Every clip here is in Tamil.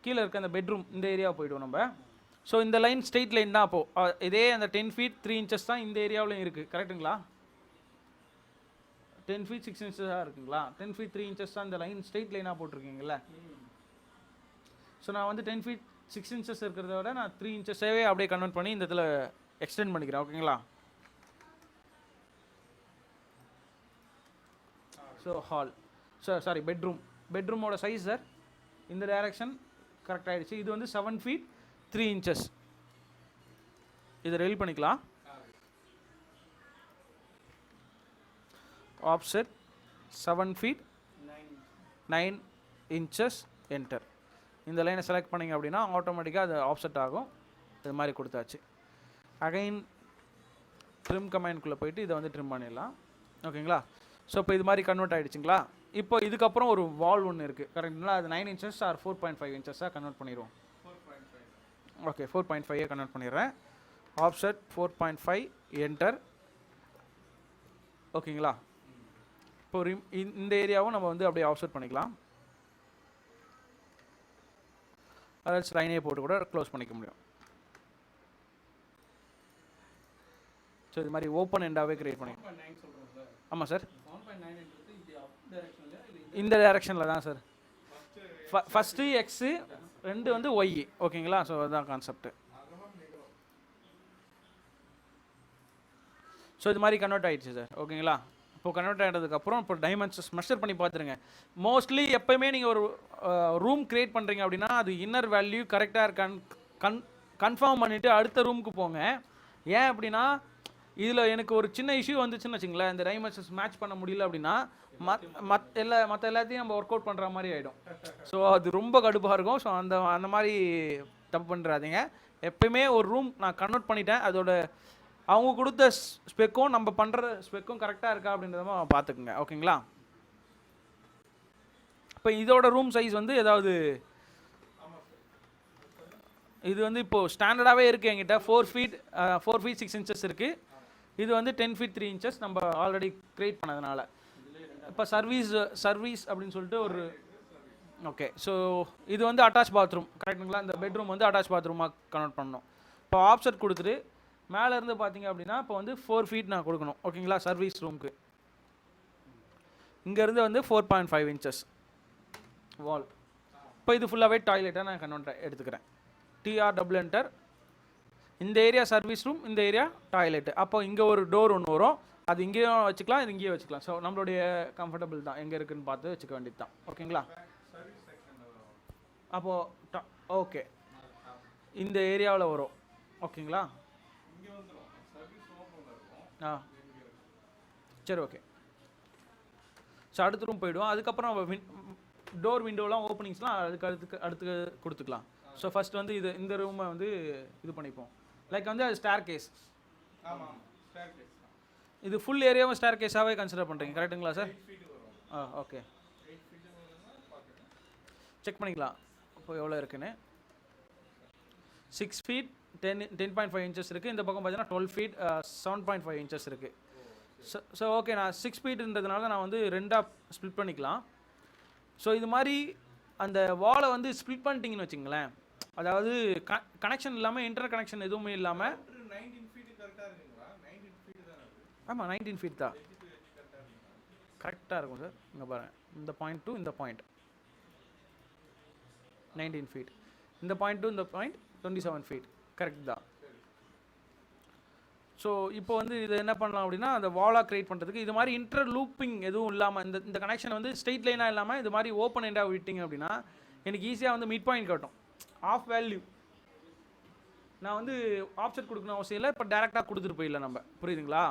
கீழே இருக்க அந்த பெட்ரூம் இந்த ஏரியா போய்டுவோம் நம்ம. ஸோ இந்த லைன் ஸ்ட்ரெயிட் லைன் தான். அப்போது இதே அந்த 10 feet 3 inches தான் இந்த ஏரியாவிலையும் இருக்குது. கரெக்டுங்களா? 10 feet 6 inches இருக்குங்களா? 10 feet 3 inches தான் இந்த லைன் ஸ்ட்ரெயிட் லைனாக போட்டிருக்கீங்களா? ஸோ நான் வந்து 10 feet 6 inches இருக்கிறத விட நான் 3 inches-ஏவே அப்படியே கன்வெர்ட் பண்ணி இந்த இதில் எக்ஸ்டெண்ட் பண்ணிக்கிறேன். ஓகேங்களா? ஸோ ஹால், சாரி பெட்ரூமோட சைஸ் சார் இந்த டைரக்ஷன் கரெக்ட் ஆகிடுச்சு. இது வந்து 7 feet 3 inches. இதை ரெயில் பண்ணிக்கலாம். Offset 7 feet 9 inches enter. இந்த லைனை செலக்ட் பண்ணிங்க அப்படின்னா ஆட்டோமேட்டிக்காக அது ஆப்செட் ஆகும். இது மாதிரி கொடுத்தாச்சு. அகைன் ட்ரிம் கமெண்ட்குள்ளே போயிட்டு இதை வந்து ட்ரிம் பண்ணிடலாம். ஓகேங்களா? ஸோ இப்போ இது மாதிரி கன்வெர்ட் ஆகிடுச்சிங்களா? இப்போ இதுக்கப்புறம் ஒரு வால் ஒன்று இருக்குது. கரெக்டுங்களா? அது 9 inches ஆர் 4.5 inches கன்வெர்ட் பண்ணிடுவோம். ஓகே, 4.5 கன்வெர்ட் பண்ணிடுறேன். Offset 4.5 enter. ஓகேங்களா? இப்போ இந்த ஏரியாவும் நம்ம வந்து அப்படியே ஆப்செட் பண்ணிக்கலாம். அதாச்சும் லைனே போட்டு கூட க்ளோஸ் பண்ணிக்க முடியும். ஸோ இது மாதிரி ஓப்பன் எண்டாகவே கிரியேட் பண்ணி. ஆமாம் சார், இந்த டைரக்ஷனில் தான் சார். ஃபஸ்ட்டு எக்ஸு, 2 வந்து ஒய். ஓகேங்களா? ஸோ அதுதான் கான்செப்ட். ஸோ இது மாதிரி கன்வெர்ட் ஆகிடுச்சு சார். ஓகேங்களா? இப்போ கன்வெர்ட் ஆகிட்டதுக்கப்புறம் இப்போ டைமென்ஷன்ஸ் மெஷர் பண்ணி பார்த்துருங்க. மோஸ்ட்லி எப்போயுமே நீங்கள் ஒரு ரூம் க்ரியேட் பண்ணுறீங்க அப்படின்னா அது இன்னர் வேல்யூ கரெக்டாக இருக்கான்னு கன்ஃபார்ம் பண்ணிவிட்டு அடுத்த ரூமுக்கு போங்க. ஏன் அப்படின்னா இதில் எனக்கு ஒரு சின்ன இஷ்யூ வந்துச்சுன்னு வச்சுங்களேன், இந்த டைமென்ஷன்ஸ் மேட்ச் பண்ண முடியல அப்படின்னா மற்ற எல்லாத்தையும் நம்ம ஒர்க் அவுட் பண்ணுற மாதிரி ஆகிடும். ஸோ அது ரொம்ப கடுப்பாக இருக்கும். ஸோ அந்த மாதிரி தப்பு பண்ணுறாதீங்க. எப்பயுமே ஒரு ரூம் நான் கன்வெர்ட் பண்ணிட்டேன், அதோட அவங்க கொடுத்த ஸ்பெக்கும் நம்ம பண்ணுற ஸ்பெக்கும் கரெக்டாக இருக்கா அப்படின்றத பார்த்துக்குங்க. ஓகேங்களா? இப்போ இதோட ரூம் சைஸ் வந்து ஏதாவது இது வந்து இப்போது ஸ்டாண்டர்டாகவே இருக்குது என்கிட்ட. 4 feet 6 inches இருக்குது. இது வந்து 10 feet 3 inches நம்ம ஆல்ரெடி க்ரியேட் பண்ணதுனால. இப்போ சர்வீஸ் அப்படின்னு சொல்லிட்டு ஒரு ஓகே. ஸோ இது வந்து அட்டாச் பாத்ரூம். கரெக்டுங்களா? இந்த பெட்ரூம் வந்து அட்டாச் பாத்ரூமாக கன்வெர்ட் பண்ணணும். இப்போ ஆப்செட் கொடுத்துட்டு மேலேருந்து பார்த்தீங்க அப்படின்னா இப்போ வந்து 4 feet நான் கொடுக்கணும். ஓகேங்களா? சர்வீஸ் ரூமுக்கு இங்கேருந்து வந்து 4.5 inches வால். இப்போ இது ஃபுல்லாகவே டாய்லெட்டாக நான் கன்வெர்ட் எடுத்துக்கிறேன். TRW enter. இந்த ஏரியா சர்வீஸ் ரூம், இந்த ஏரியா டாய்லெட்டு. அப்போ இங்கே ஒரு டோர் ஒன்று வரும், அது இங்கேயும் வச்சுக்கலாம், இது இங்கேயும் வச்சுக்கலாம். ஸோ நம்மளுடைய கம்ஃபர்டபுள் தான், எங்கே இருக்குதுன்னு பார்த்து வச்சுக்க வேண்டியது தான். ஓகேங்களா? அப்போது ஓகே இந்த ஏரியாவில் வரும். ஓகேங்களா? சரி, ஓகே. ஸோ அடுத்த ரூம் போய்டுவோம். அதுக்கப்புறம் டோர் விண்டோலாம் ஓப்பனிங்ஸ்லாம் அடுத்து கொடுத்துக்கலாம். ஸோ ஃபஸ்ட் வந்து இந்த ரூமை வந்து இது பண்ணிப்போம். லைக் வந்து அது ஸ்டேர் கேஸ். இது ஃபுல் ஏரியாவும் ஸ்டேர் கேஸாகவே கன்சிடர் பண்ணுறீங்க. கரெக்டுங்களா சார்? ஓகே, செக் பண்ணிக்கலாம் இப்போ எவ்வளோ இருக்குன்னு. 6 feet 10.5 inches இருக்குது. இந்த பக்கம் பார்த்தீங்கன்னா 12 feet 7.5 inches இருக்குது. ஸோ ஓகே, நான் 6 feetன்றதுனால நான் வந்து 2ஆக ஸ்ப்ளிட் பண்ணிக்கலாம். ஸோ இது மாதிரி அந்த வாலை வந்து ஸ்ப்ளிட் பண்ணிட்டீங்கன்னு வச்சுங்களேன், அதாவது கனெக்ஷன் இல்லாமல் இன்டர் கனெக்ஷன் எதுவுமே இல்லாமல். 19 feet கரெக்டாக இருக்குங்களா? 19 feet தான். ஆமாம், 19 feet தான் கரெக்டாக இருக்கும் சார். இங்கே பாருங்கள், இந்த பாயிண்ட் டு இந்த பாயிண்ட் 19 feet, இந்த பாயிண்ட் டு இந்த பாயிண்ட் 27 feet கரெக்ட் தான். ஸோ இப்போ வந்து இது என்ன பண்ணலாம் அப்படின்னா, அந்த வாலாக க்ரியேட் பண்ணுறதுக்கு இது மாதிரி இன்டர் லூப்பிங் எதுவும் இல்லாமல் இந்த கனெக்ஷன் வந்து ஸ்ட்ரெயிட் லைனாக இல்லாமல் இது மாதிரி ஓப்பன் எண்டாக விட்டிங்க அப்படின்னா எனக்கு ஈஸியாக வந்து மிட் பாயிண்ட் காட்டும். ஆஃப் வேல்யூ நான் வந்து ஆப்செட் கொடுக்கணும் அவசியம் இல்லை. இப்போ டேரெக்டாக கொடுத்துட்டு போயிடல நம்ம. புரியுதுங்களா?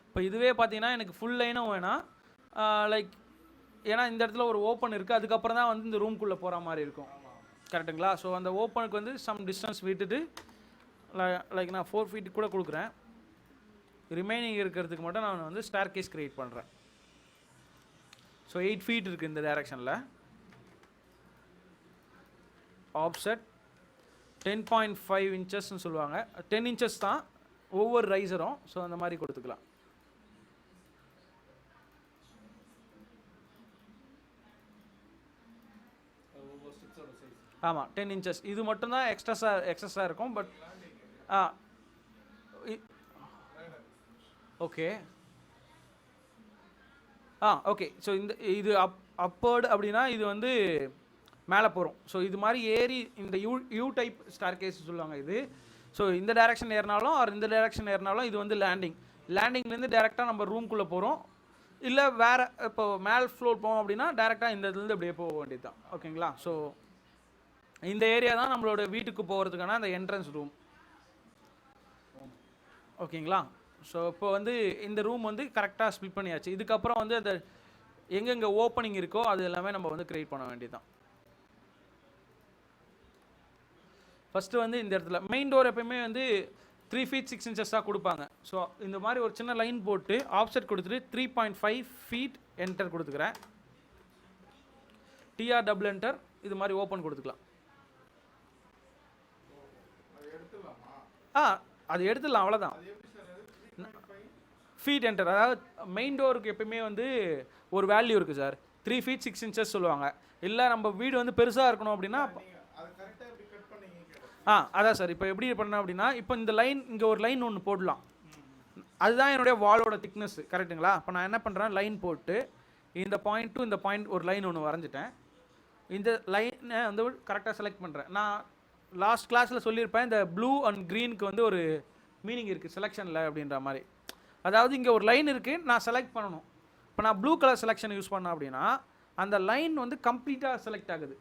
இப்போ இதுவே பார்த்தீங்கன்னா எனக்கு ஃபுல் லைனும் வேணாம். லைக் ஏன்னா இந்த இடத்துல ஒரு ஓப்பன் இருக்குது, அதுக்கப்புறம் தான் வந்து இந்த ரூம்குள்ளே போகிற மாதிரி இருக்கும். கரெக்டுங்களா? ஸோ அந்த ஓப்பனுக்கு வந்து சம் டிஸ்டன்ஸ் விட்டுட்டு லைக் நான் 4 feet கூட கொடுக்குறேன். ரிமைனிங் இருக்கிறதுக்கு மட்டும் நான் வந்து ஸ்டேர் கேஸ் க்ரியேட் பண்ணுறேன். ஸோ 8 feet இருக்குது இந்த டைரக்ஷனில். ஆப்செட் 10.5 inchesன்னு சொல்லுவாங்க. 10 inches தான் ஒவ்வொரு ரைசரும். ஸோ அந்த மாதிரி கொடுத்துக்கலாம். ஆமாம் 10 inches இது மட்டும்தான் எக்ஸஸாக இருக்கும். But ah okay okay. So இது அப்பர்டு அப்படின்னா இது வந்து மேலே போகிறோம். ஸோ இது மாதிரி ஏறி இந்த யூ டைப் ஸ்டார் கேஸ் சொல்லுவாங்க இது. ஸோ இந்த டைரக்ஷன் ஏறினாலும் ஆர் இந்த டைரக்ஷன் ஏறினாலும் இது வந்து லேண்டிங்லேருந்து டேரெக்டாக நம்ம ரூம்குள்ளே போகிறோம். இல்லை வேறு இப்போ மேல் ஃப்ளோர் போவோம் அப்படின்னா டேரெக்டாக இந்த இதுலேருந்து அப்படியே போக வேண்டியது தான். ஓகேங்களா. ஸோ இந்த ஏரியா தான் நம்மளோட வீட்டுக்கு போகிறதுக்கான அந்த என்ட்ரன்ஸ் ரூம். ஓகேங்களா. ஸோ இப்போ வந்து இந்த ரூம் வந்து கரெக்டாக ஸ்பிட் பண்ணியாச்சு. இதுக்கப்புறம் வந்து அந்த எங்கெங்கே ஓப்பனிங் இருக்கோ அது எல்லாமே நம்ம வந்து க்ரியேட் பண்ண வேண்டியது தான். ஃபஸ்ட்டு வந்து இந்த இடத்துல மெயின் டோர் எப்பயுமே வந்து 3 feet 6 inches கொடுப்பாங்க. ஸோ இந்த மாதிரி ஒரு சின்ன லைன் போட்டு ஆஃப்செட் கொடுத்துட்டு 3.5 feet என்டர் கொடுத்துக்கிறேன். டிஆர் டபுள் என்டர் இது மாதிரி ஓப்பன் கொடுத்துக்கலாம். அது எடுத்துடலாம் அவ்வளோதான். ஃபீட் என்டர் அதாவது மெயின் டோருக்கு எப்பயுமே வந்து ஒரு வேல்யூ இருக்குது சார். 3 feet 6 inches சொல்லுவாங்க. இல்லை நம்ம வீடு வந்து பெருசாக இருக்கணும் அப்படின்னா அதான் சார். இப்போ எப்படி பண்ணோம் அப்படின்னா இப்போ இந்த லைன் இங்கே ஒரு லைன் ஒன்று போடலாம். அதுதான் என்னுடைய வாலோட திக்னஸ் கரெக்டுங்களா. இப்போ நான் என்ன பண்ணுறேன் லைன் போட்டு இந்த பாயிண்ட் டு இந்த பாயிண்ட் ஒரு லைன் ஒன்று வரைஞ்சிட்டேன். இந்த லைனை வந்து கரெக்டாக செலக்ட் பண்ணுறேன். நான் லாஸ்ட் கிளாஸில் சொல்லியிருப்பேன் இந்த ப்ளூ அண்ட் க்ரீனுக்கு வந்து ஒரு மீனிங் இருக்குது செலெக்ஷனில் அப்படின்ற மாதிரி. அதாவது இங்கே ஒரு லைன் இருக்குது நான் செலக்ட் பண்ணணும். இப்போ நான் ப்ளூ கலர் செலெக்ஷன் யூஸ் பண்ணேன் அப்படின்னா அந்த லைன் வந்து கம்ப்ளீட்டாக செலக்ட் ஆகுது.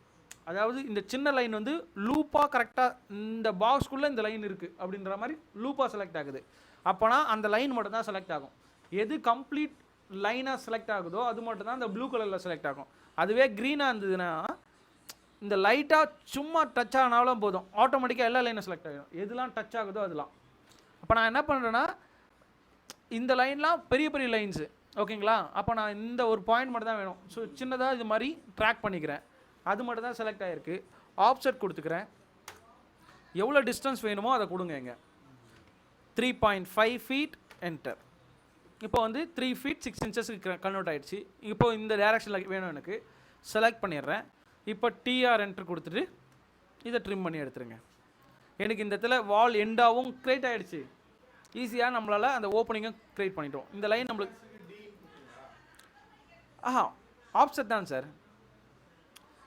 அதாவது இந்த சின்ன லைன் வந்து லூப்பாக கரெக்டாக இந்த பாக்ஸ்குள்ளே இந்த லைன் இருக்குது அப்படின்ற மாதிரி லூப்பாக செலக்ட் ஆகுது. அப்போனா அந்த லைன் மட்டும் தான் செலக்ட் ஆகும். எது கம்ப்ளீட் லைனாக செலக்ட் ஆகுதோ அது மட்டும் தான் இந்த ப்ளூ கலரில் செலக்ட் ஆகும். அதுவே க்ரீனாக இருந்ததுன்னா இந்த லைட்டாக சும்மா டச் ஆனாலும் போதும் ஆட்டோமேட்டிக்காக எல்லா லைனும் செலக்ட் ஆகிடும். எதுலாம் டச் ஆகுதோ அதெல்லாம். அப்போ நான் என்ன பண்ணுறேன்னா இந்த லைன்லாம் பெரிய பெரிய லைன்ஸு ஓகேங்களா. அப்போ நான் இந்த ஒரு பாயிண்ட் மட்டும் தான் வேணும். ஸோ சின்னதாக இது மாதிரி ட்ராக் பண்ணிக்கிறேன். அது மட்டும் தான் செலக்ட் ஆகிருக்கு. ஆஃப்செட் கொடுத்துக்கிறேன். எவ்வளோ டிஸ்டன்ஸ் வேணுமோ அதை கொடுங்க. இங்கே 3.5 feet என்டர். இப்போ வந்து 3 feet 6 inches கன்வெர்ட் ஆகிடுச்சு. இப்போ இந்த டைரக்ஷனில் வேணும் எனக்கு செலக்ட் பண்ணிடுறேன். இப்போ டிஆர் என்டர் கொடுத்துட்டு இதை ட்ரிம் பண்ணி எடுத்துருங்க. எனக்கு இந்த இடத்துல வால் எண்டாகவும் க்ரியேட் ஆகிடுச்சு. ஈஸியாக நம்மளால் அந்த ஓப்பனிங்கை க்ரியேட் பண்ணிட்டோம். இந்த லைன் நம்மளுக்கு ஆப்செட் தான் சார்.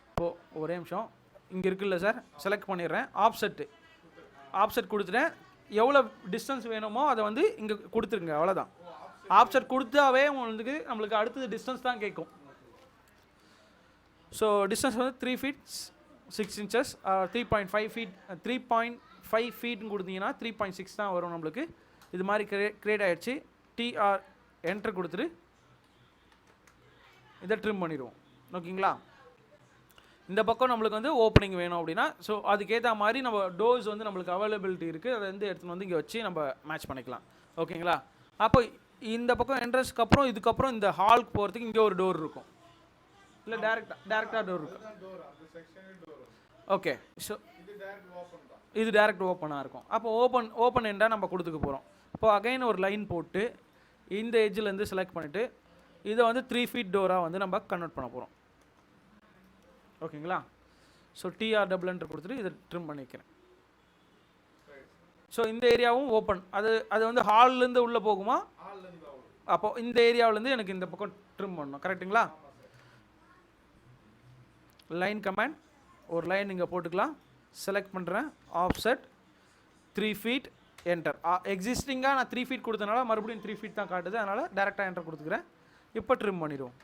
இப்போது ஒரே நிமிஷம் இங்கே இருக்குல்ல சார் செலக்ட் பண்ணிடுறேன். ஆப்செட் கொடுத்துட்டேன். எவ்வளோ டிஸ்டன்ஸ் வேணுமோ அதை வந்து இங்கே கொடுத்துருங்க அவ்வளோதான். ஆப்செட் கொடுத்தாவே உங்களுக்கு நம்மளுக்கு அடுத்தது டிஸ்டன்ஸ் தான் கேட்கும். ஸோ டிஸ்டன்ஸ் வந்து 3 feet 6 inches 3.5 feet 3.5 feetனு கொடுத்தீங்கன்னா 3.6 தான் வரும் நம்மளுக்கு. இது மாதிரி க்ரியேட் ஆகிடுச்சு. டிஆர் என்டர் கொடுத்துட்டு இதை ட்ரிம் பண்ணிடுவோம். ஓகேங்களா. இந்த பக்கம் நம்மளுக்கு வந்து ஓப்பனிங் வேணும் அப்படின்னா ஸோ அதுக்கேற்ற மாதிரி நம்ம டோர்ஸ் வந்து நம்மளுக்கு அவைலபிலிட்டி இருக்குது. அதை வந்து எடுத்துகிட்டு வந்து இங்கே வச்சு நம்ம மேட்ச் பண்ணிக்கலாம். ஓகேங்களா. அப்போ இந்த பக்கம் என்ட்ரன்ஸ்க்கு அப்புறம் இதுக்கப்புறம் இந்த ஹாலுக்கு போகிறதுக்கு இங்கே ஒரு டோர் இருக்கும். இல்லை டேரெக்டாக டோர் இருக்கும். ஓகே. ஸோ இது டேரெக்ட் ஓப்பனாக இருக்கும். அப்போ ஓப்பன் எண்டாக நம்ம கொடுத்துக்க போகிறோம். இப்போ அகைன் ஒரு லைன் போட்டு இந்த எட்ஜிலேருந்து செலக்ட் பண்ணிவிட்டு இதை வந்து 3 feet டோராக வந்து நம்ம கன்வெர்ட் பண்ண போகிறோம். ஓகேங்களா. ஸோ டிஆர் டபுள் என்டர் கொடுத்துட்டு இதை ட்ரிம் பண்ணிக்கிறேன். ஸோ இந்த ஏரியாவும் ஓப்பன். அது வந்து ஹால்லேருந்து உள்ளே போகுமா. அப்போ இந்த ஏரியாவிலேருந்து எனக்கு இந்த பக்கம் ட்ரிம் பண்ணணும். கரெக்டுங்களா. லைன் கமாண்ட் ஒரு லைன் இங்கே போட்டுக்கலாம். செலக்ட் பண்ணுறேன். Offset 3 feet enter. எக்ஸிஸ்டிங்காக நான் 3 feet கொடுத்தனால மறுபடியும் 3 feet தான் காட்டுது. அதனால் டேரெக்டாக என்டர் கொடுத்துக்கிறேன். இப்போ ட்ரிம் பண்ணிடுவோம்.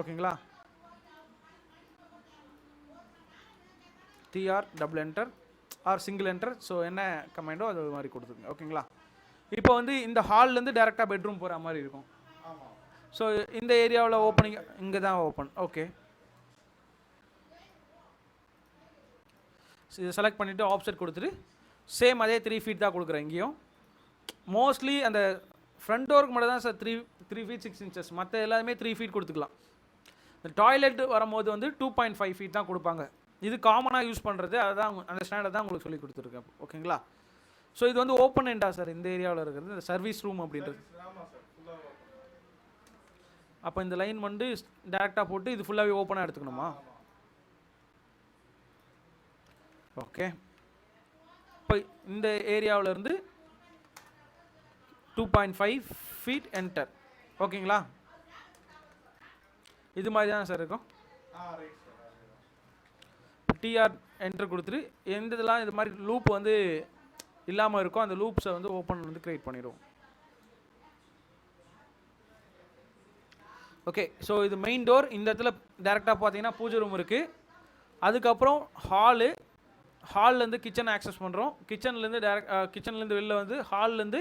ஓகேங்களா. TR double enter or single enter. So என்ன கமாண்டோ அது மாதிரி கொடுத்துருங்க. ஓகேங்களா. இப்போ வந்து இந்த ஹால்லேருந்து டேரெக்டாக பெட்ரூம் போகிற மாதிரி இருக்கும். ஸோ இந்த ஏரியாவில் ஓப்பனிங் இங்கே தான் ஓப்பன். ஓகே. இதை செலக்ட் பண்ணிவிட்டு ஆப்செட் கொடுத்துட்டு சேம் அதே 3 feet தான் கொடுக்குறேன். இங்கேயும் மோஸ்ட்லி அந்த ஃப்ரண்ட் டோருக்கு மட்டும் தான் சார் 3 feet 6 inches. மற்ற எல்லாருமே 3 feet கொடுத்துக்கலாம். இந்த டாய்லெட் வரும்போது வந்து 2.5 feet தான் கொடுப்பாங்க. இது காமனாக யூஸ் பண்ணுறது. அதுதான் அந்த ஸ்டாண்டர்ட் தான் உங்களுக்கு சொல்லி கொடுத்துருக்கேன். ஓகேங்களா. ஸோ இது வந்து ஓப்பன் எண்டா சார் இந்த ஏரியாவில் இருக்கிறது இந்த சர்வீஸ் ரூம் அப்படின்றது. அப்போ இந்த லைன் வந்து டேரெக்டாக போட்டு இது ஃபுல்லாகவே ஓப்பனாக எடுத்துக்கணுமா. ஓகே, இப்போ இந்த ஏரியாவிலேருந்து 2.5 feet என்டர். ஓகேங்களா? இது மாதிரி தான் சார் இருக்கும். டிஆர் என்டர் கொடுத்துட்டு எந்த இதெல்லாம் இது மாதிரி லூப் வந்து இல்லாமல் இருக்கும் அந்த லூப்ஸை வந்து ஓப்பன் வந்து க்ரியேட் பண்ணிடுவோம். ஓகே, ஸோ இது மெயின் டோர். இந்த இடத்துல டேரெக்டாக பார்த்தீங்கன்னா பூஜை ரூம் இருக்குது. அதுக்கப்புறம் ஹால்லேருந்து கிச்சன் ஆக்சஸ் பண்ணுறோம். கிச்சன்லேருந்து வெளில வந்து ஹால்லேருந்து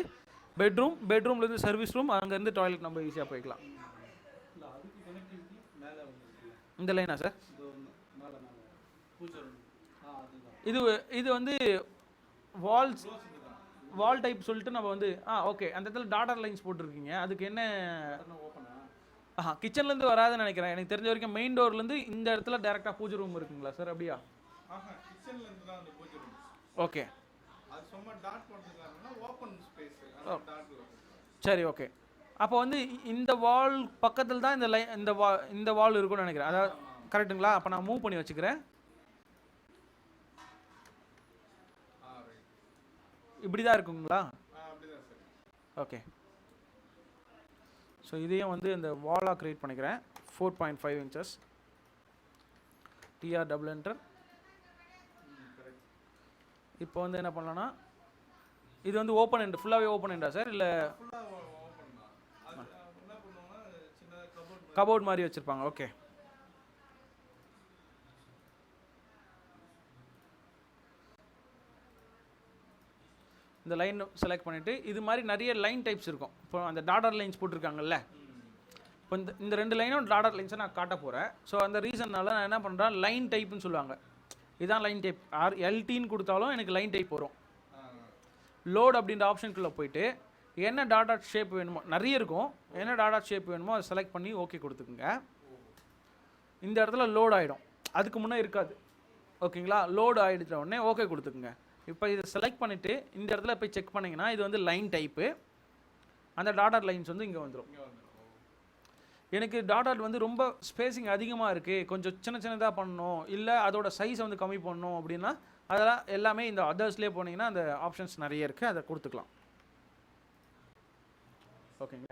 பெட்ரூம்லேருந்து சர்வீஸ் ரூம், அங்கேருந்து டாய்லெட் நம்ம ஈஸியாக போய்க்கலாம். இந்த லைனா சார்? இது வந்து வால் டைப் சொல்லிட்டு நம்ம வந்து ஓகே, அந்த இடத்துல டாட்டர் லைன்ஸ் போட்டிருக்கீங்க. அதுக்கு என்ன? கிச்சன்லேருந்து வராதுன்னு நினைக்கிறேன். எனக்கு தெரிஞ்ச வரைக்கும் மெயின் டோர்லேருந்து இந்த இடத்துல டேரெக்டாக பூஜை ரூம் இருக்குங்களா சார்? அப்படியா? ஓகே, சரி. ஓகே, அப்போ வந்து இந்த வால் பக்கத்தில் தான் இந்த வால் இருக்கும்னு நினைக்கிறேன். அதாவது கரெக்டுங்களா? அப்போ நான் மூவ் பண்ணி வச்சுக்கிறேன். இப்படி தான் இருக்குங்களா? ஓகே, ஸோ இதையும் வந்து இந்த வாலாக க்ரியேட் பண்ணிக்கிறேன். 4.5 inches டிஆர் டபுள் என்டர். இப்போ வந்து என்ன பண்ணலான்னா இது வந்து ஓப்பன் எண்ட், ஃபுல்லாகவே ஓப்பன் எண்டா சார்? இல்லை கபோர்ட் மாதிரி வச்சுருப்பாங்க. ஓகே, இந்த லைன் செலக்ட் பண்ணிவிட்டு இது மாதிரி நிறைய லைன் டைப்ஸ் இருக்கும். இப்போ அந்த டாட்டர் லைன்ஸ் போட்டிருக்காங்கல்ல, இப்போ இந்த 2 லைனும் டாட்டர் லைன்ஸை நான் காட்ட போகிறேன். ஸோ அந்த ரீசன்னால நான் என்ன பண்ணுறேன், லைன் டைப்னு சொல்லுவாங்க. இதுதான் லைன் டைப். எல்டின்னு கொடுத்தாலும் எனக்கு லைன் டைப் வரும். லோட் அப்படின்ற ஆப்ஷனுக்குள்ளே போயிட்டு என்ன டாட் ஷேப் வேணுமோ, நிறைய இருக்கும், என்ன டாட் ஷேப் வேணுமோ அதை செலக்ட் பண்ணி ஓகே கொடுத்துக்குங்க. இந்த இடத்துல லோட் ஆகிடும், அதுக்கு முன்னே இருக்காது. ஓகேங்களா? லோடு ஆகிடுச்ச உடனே ஓகே கொடுத்துக்குங்க. இப்போ இதை செலக்ட் பண்ணிவிட்டு இந்த இடத்துல போய் செக் பண்ணிங்கன்னா இது வந்து லைன் டைப்பு. அந்த டாட்டர் லைன்ஸ் வந்து இங்கே வந்துடும். எனக்கு டாட்டர் வந்து ரொம்ப ஸ்பேசிங் அதிகமாக இருக்குது, கொஞ்சம் சின்னதாக பண்ணணும், இல்லை அதோட சைஸை வந்து கம்மி பண்ணணும் அப்படின்னா அதெல்லாம் எல்லாமே இந்த அதர்ஸ்லேயே போனீங்கன்னா அந்த ஆப்ஷன்ஸ் நிறைய இருக்குது, அதை கொடுத்துக்கலாம். ஓகேங்க.